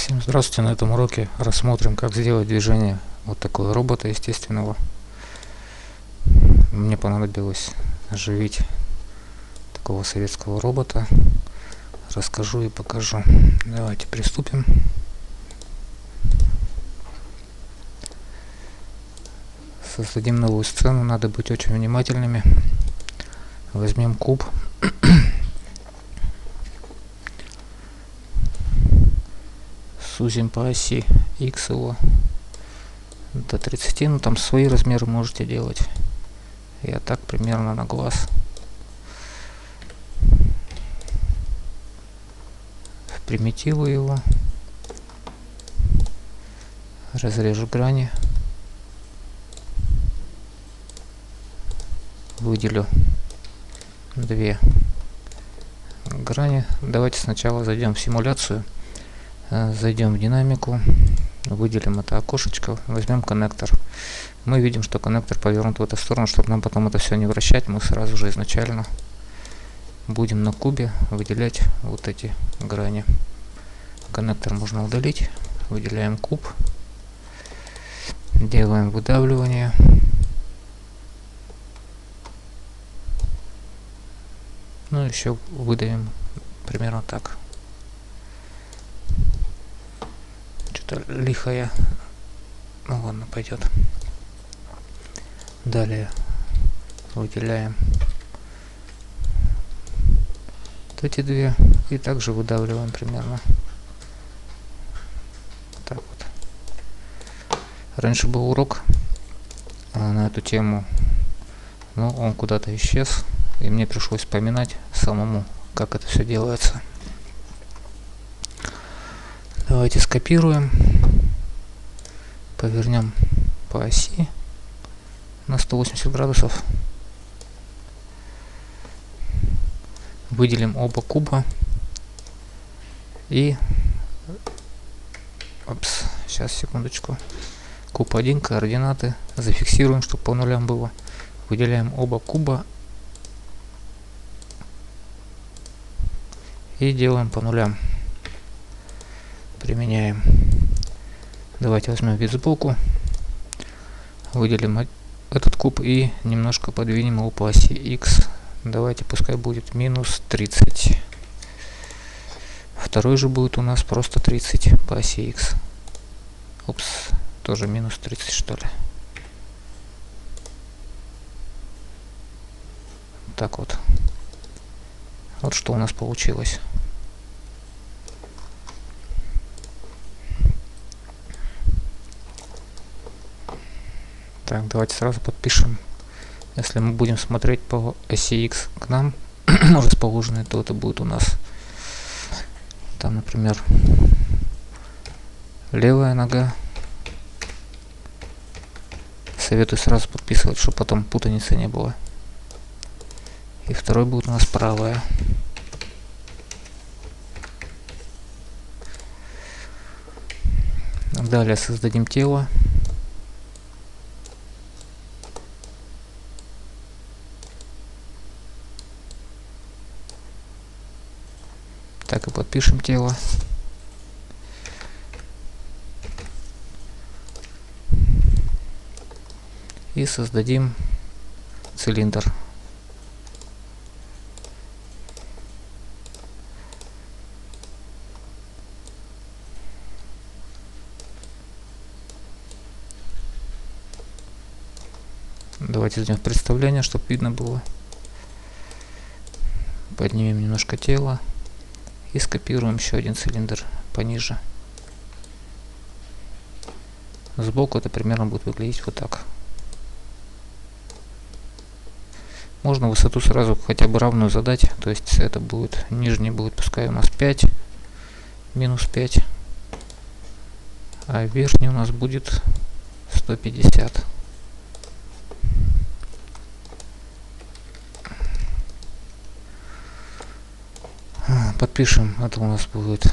Всем здравствуйте! На этом уроке рассмотрим, как сделать движение вот такого робота естественного. Мне понадобилось оживить такого советского робота. Расскажу и покажу. Давайте приступим. Создадим новую сцену, надо быть очень внимательными. Возьмем куб. Сузим по оси X его до 30, ну там свои размеры можете делать. Я так примерно на глаз. В примитиву его разрежу грани, выделю две грани. Давайте сначала зайдем в симуляцию. Зайдем в динамику, выделим это окошечко, возьмем коннектор. Мы видим, что коннектор повернут в эту сторону, чтобы нам потом это все не вращать. Мы сразу же изначально будем на кубе выделять вот эти грани. Коннектор можно удалить. Выделяем куб, делаем выдавливание. Ну еще выдавим примерно так. Лихая. Ну ладно, пойдет. Далее выделяем вот эти две и также выдавливаем примерно так вот. Раньше был урок на эту тему, но он куда-то исчез, и мне пришлось вспоминать самому, как это все делается. Давайте скопируем, повернем по оси на 180 градусов, выделим оба куба и сейчас, секундочку, куб 1, координаты, зафиксируем, чтобы по нулям было, выделяем оба куба и делаем по нулям. Применяем. Давайте возьмем вид сбоку, выделим этот куб и немножко подвинем его по оси X. Давайте, пускай будет минус 30. Второй же будет у нас просто 30 по оси X. Тоже минус 30, что ли. Так вот. Вот что у нас получилось. Так, давайте сразу подпишем. Если мы будем смотреть по оси X к нам расположенные, то это будет у нас там, например, левая нога. Советую сразу подписывать, чтобы потом путаницы не было. И второй будет у нас правая. Далее создадим тело. Так и подпишем тело. И создадим цилиндр. Давайте сделаем представление, чтобы видно было. Поднимем немножко тело. И скопируем еще один цилиндр пониже. Сбоку это примерно будет выглядеть вот так. Можно высоту сразу хотя бы равную задать. То есть это будет, нижний будет, пускай у нас 5, минус 5. А верхний у нас будет 150. Подпишем, это у нас будет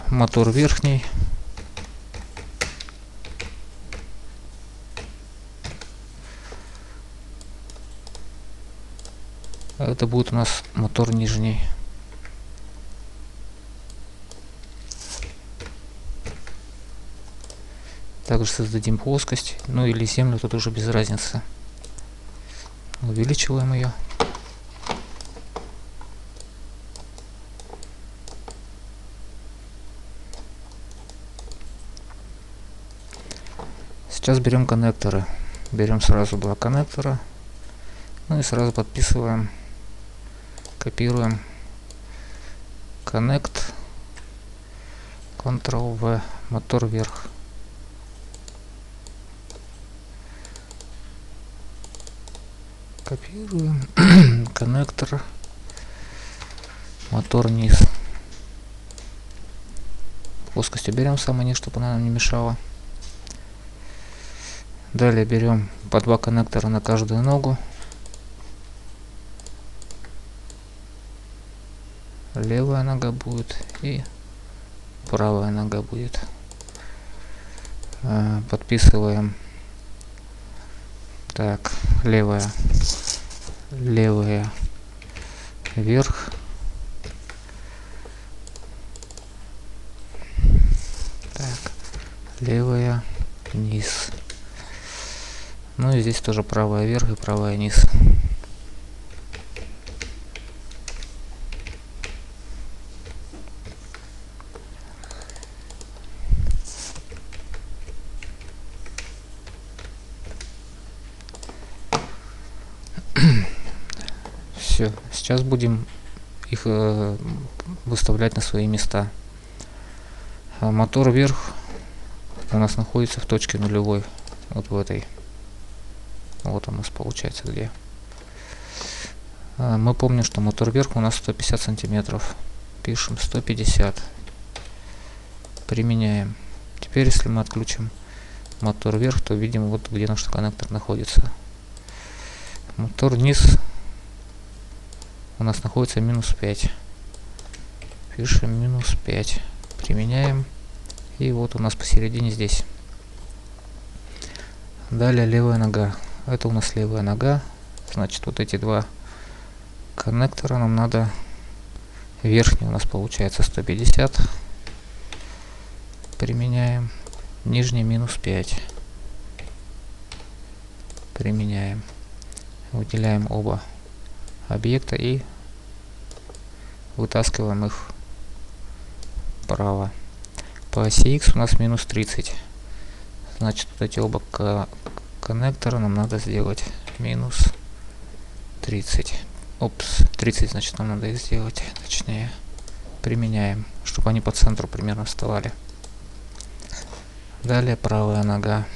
мотор верхний. Это будет у нас мотор нижний. Также создадим плоскость, ну или землю, тут уже без разницы. Увеличиваем ее. Сейчас берем коннекторы. Берем сразу два коннектора. Ну и сразу подписываем. Копируем. Connect. Ctrl-V. Мотор вверх. Копируем. Коннектор. Мотор вниз. Плоскость уберем самый низ, чтобы она нам не мешала. Далее берем по два коннектора на каждую ногу. Левая нога будет и правая нога будет. Подписываем. Так, левая вверх. Так, левая вниз. Ну и здесь тоже правая вверх и правая вниз. Все, сейчас будем их выставлять на свои места. Мотор вверх у нас находится в точке нулевой, вот в этой. Вот у нас получается где. Мы помним, что мотор вверх у нас 150 сантиметров. Пишем 150. Применяем. Теперь, если мы отключим мотор вверх, то видим вот где наш коннектор находится. Мотор вниз у нас находится минус 5. Пишем минус 5. Применяем. И вот у нас посередине здесь. Далее левая нога. Это у нас левая нога. Значит, вот эти два коннектора нам надо. Верхний у нас получается 150. Применяем. Нижний минус 5. Применяем. Выделяем оба объекта и вытаскиваем их вправо. По оси X у нас минус 30. Значит, вот эти оба коннектора нам надо сделать минус 30. Опс, 30, значит, нам надо их сделать, точнее. Применяем, чтобы они по центру примерно вставали. Далее правая нога.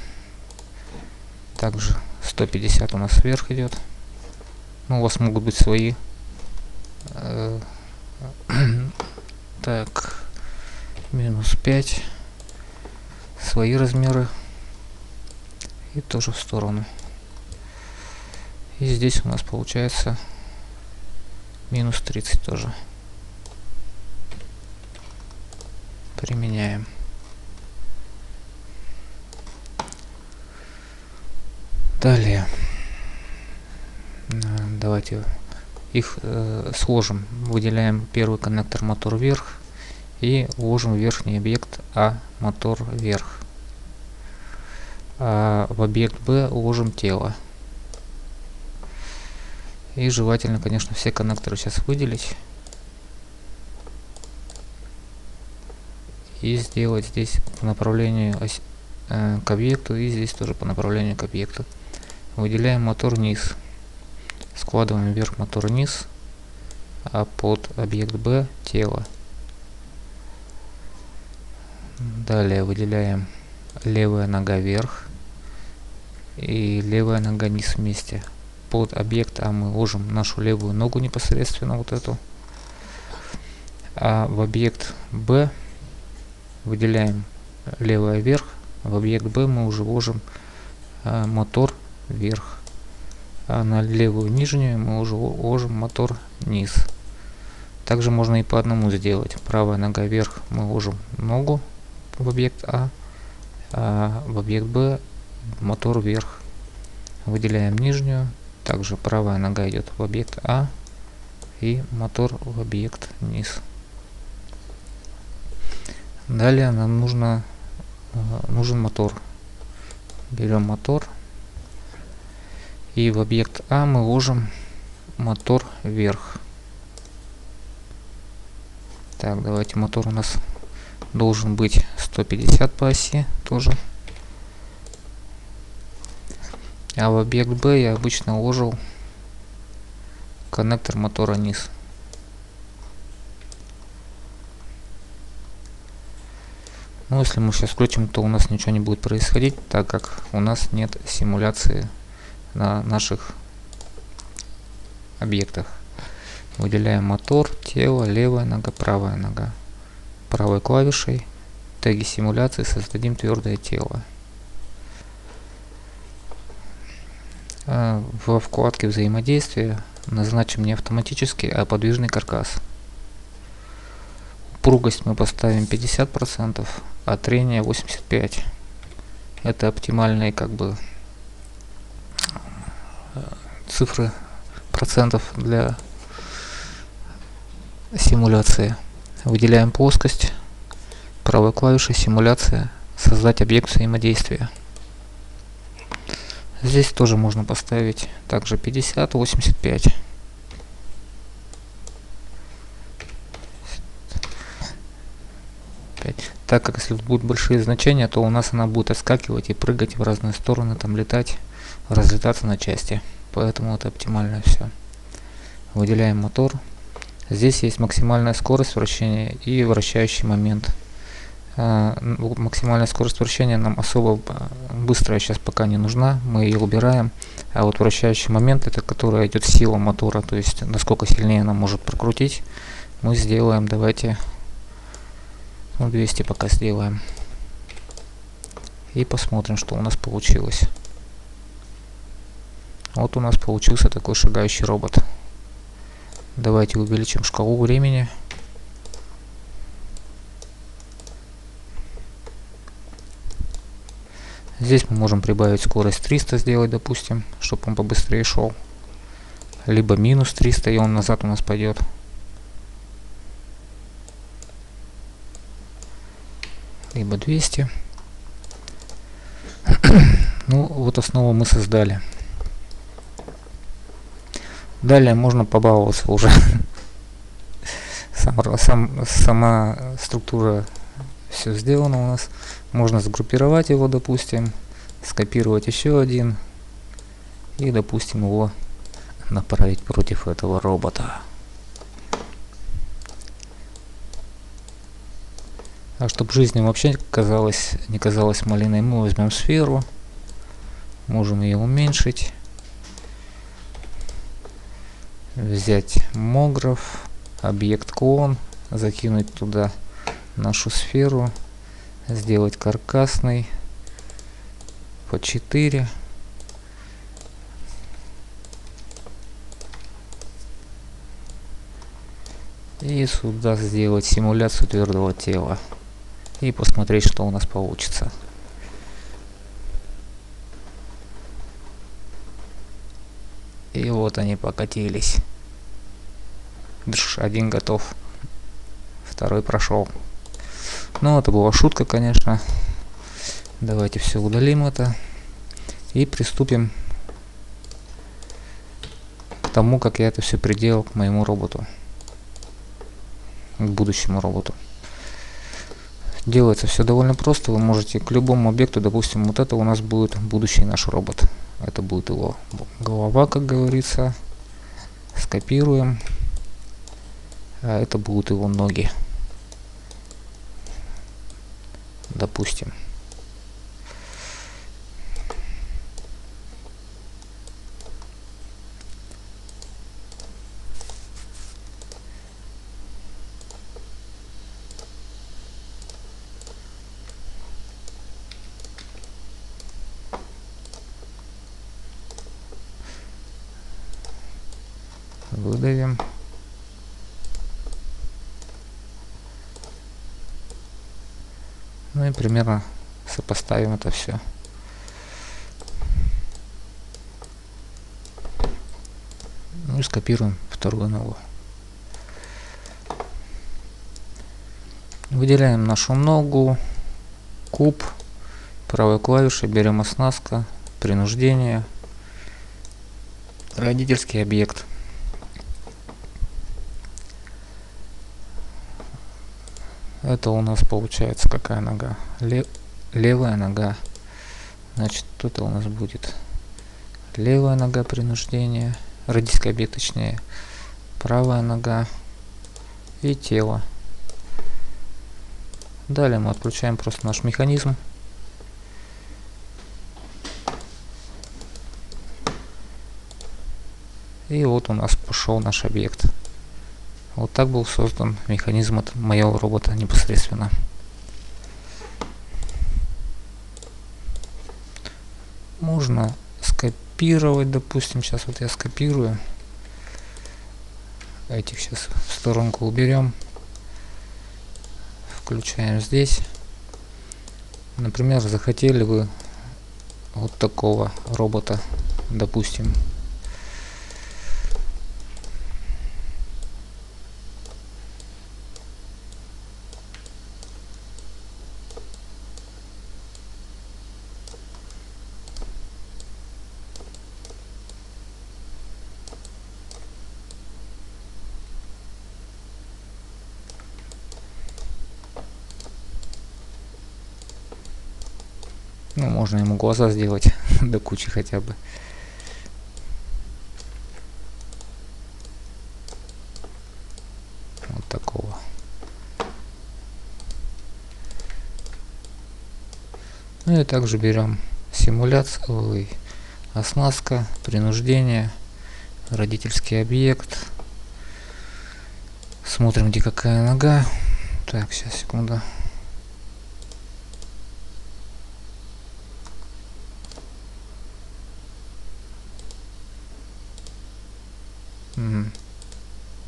Также 150 у нас вверх идет. Ну, у вас могут быть свои. Так, минус 5. Свои размеры. И тоже в сторону. И здесь у нас получается минус 30 тоже. Применяем. Далее. Давайте их сложим. Выделяем первый коннектор мотор вверх и вложим в верхний объект А мотор вверх. А в объект Б уложим тело. И желательно, конечно, все коннекторы сейчас выделить. И сделать здесь по направлению к объекту, и здесь тоже по направлению к объекту. Выделяем мотор вниз. Складываем вверх мотор вниз, а под объект Б тело. Далее выделяем левая нога вверх и левая нога вниз вместе. Под объект А мы ложим нашу левую ногу непосредственно, вот эту. А в объект Б выделяем левая вверх. В объект Б мы уже ложим мотор вверх. А на левую нижнюю мы уже ложим мотор вниз. Также можно и по одному сделать. Правая нога вверх мы ложим ногу в объект А в объект Б мотор вверх. Выделяем нижнюю. Также правая нога идет в объект А и мотор в объект вниз. Далее нам нужен мотор. Берем мотор. И в объект А мы ложим мотор вверх. Так, давайте, мотор у нас должен быть 150 по оси тоже. А в объект Б я обычно ложил коннектор мотора низ. Но если мы сейчас включим, то у нас ничего не будет происходить, так как у нас нет симуляции на наших объектах. Выделяем мотор, тело, левая нога, правая нога. Правой клавишей в теге симуляции создадим твердое тело. Во вкладке взаимодействия назначим не автоматический, а подвижный каркас. Упругость мы поставим 50%, а трение 85%. Это оптимальные цифры процентов для симуляции. Выделяем плоскость, правой клавишей симуляция, создать объект взаимодействия. Здесь тоже можно поставить также 50, 85. Так как если будут большие значения, то у нас она будет отскакивать и прыгать в разные стороны, там летать, разлетаться на части. Поэтому это оптимально все. Выделяем мотор. Здесь есть максимальная скорость вращения и вращающий момент. Максимальная скорость вращения нам особо быстрая сейчас пока не нужна, мы ее убираем. А вот вращающий момент, это которая идет сила мотора, то есть насколько сильнее она может прокрутить, мы сделаем, давайте 200 пока сделаем. И посмотрим, что у нас получилось. Вот у нас получился такой шагающий робот. Давайте увеличим шкалу времени. Здесь мы можем прибавить скорость 300 сделать, допустим, чтобы он побыстрее шел. Либо минус 300, и он назад у нас пойдет. Либо 200. Ну, вот основу мы создали. Далее можно побаловаться уже. Сама структура, все сделано у нас. Можно сгруппировать его, допустим, скопировать еще один и, допустим, его направить против этого робота. А чтобы жизнь вообще не казалась малиной, мы возьмем сферу, можем ее уменьшить, взять мограф, объект клон, закинуть туда нашу сферу, сделать каркасный по 4. И сюда сделать симуляцию твердого тела. И посмотреть, что у нас получится. И вот они покатились. Один готов. Второй прошел. Ну, это была шутка, конечно. Давайте все удалим это. И приступим к тому, как я это все приделал к моему роботу. К будущему роботу. Делается все довольно просто. Вы можете к любому объекту, допустим, вот это у нас будет будущий наш робот. Это будет его голова, как говорится. Скопируем. А это будут его ноги. Допустим. Выдавим. Ну и примерно сопоставим это все. Ну и скопируем вторую ногу. Выделяем нашу ногу, куб, правой клавишей берем оснастка, принуждение, родительский объект. Это у нас получается какая нога? Левая нога. Значит, тут у нас будет левая нога принуждения, родительский объект точнее, правая нога и тело. Далее мы отключаем просто наш механизм. И вот у нас пошел наш объект. Вот так был создан механизм от моего робота непосредственно. Можно скопировать, допустим, сейчас вот я скопирую. Этих сейчас в сторонку уберем. Включаем здесь. Например, захотели вы вот такого робота, допустим. Ну, можно ему глаза сделать до кучи хотя бы. Вот такого. Ну и также берем симуляцию, оснастка, принуждение, родительский объект. Смотрим, где какая нога. Так, сейчас, секунду.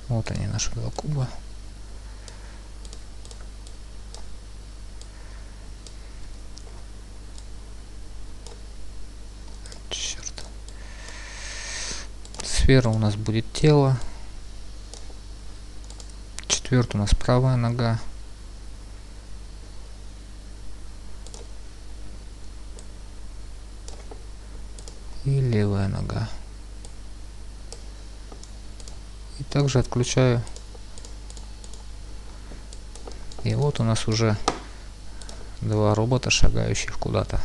Вот они, наши два куба. Черт. Сфера у нас будет тело. Четвертый у нас правая нога. И левая нога. И также отключаю. И вот у нас уже два робота, шагающих куда-то.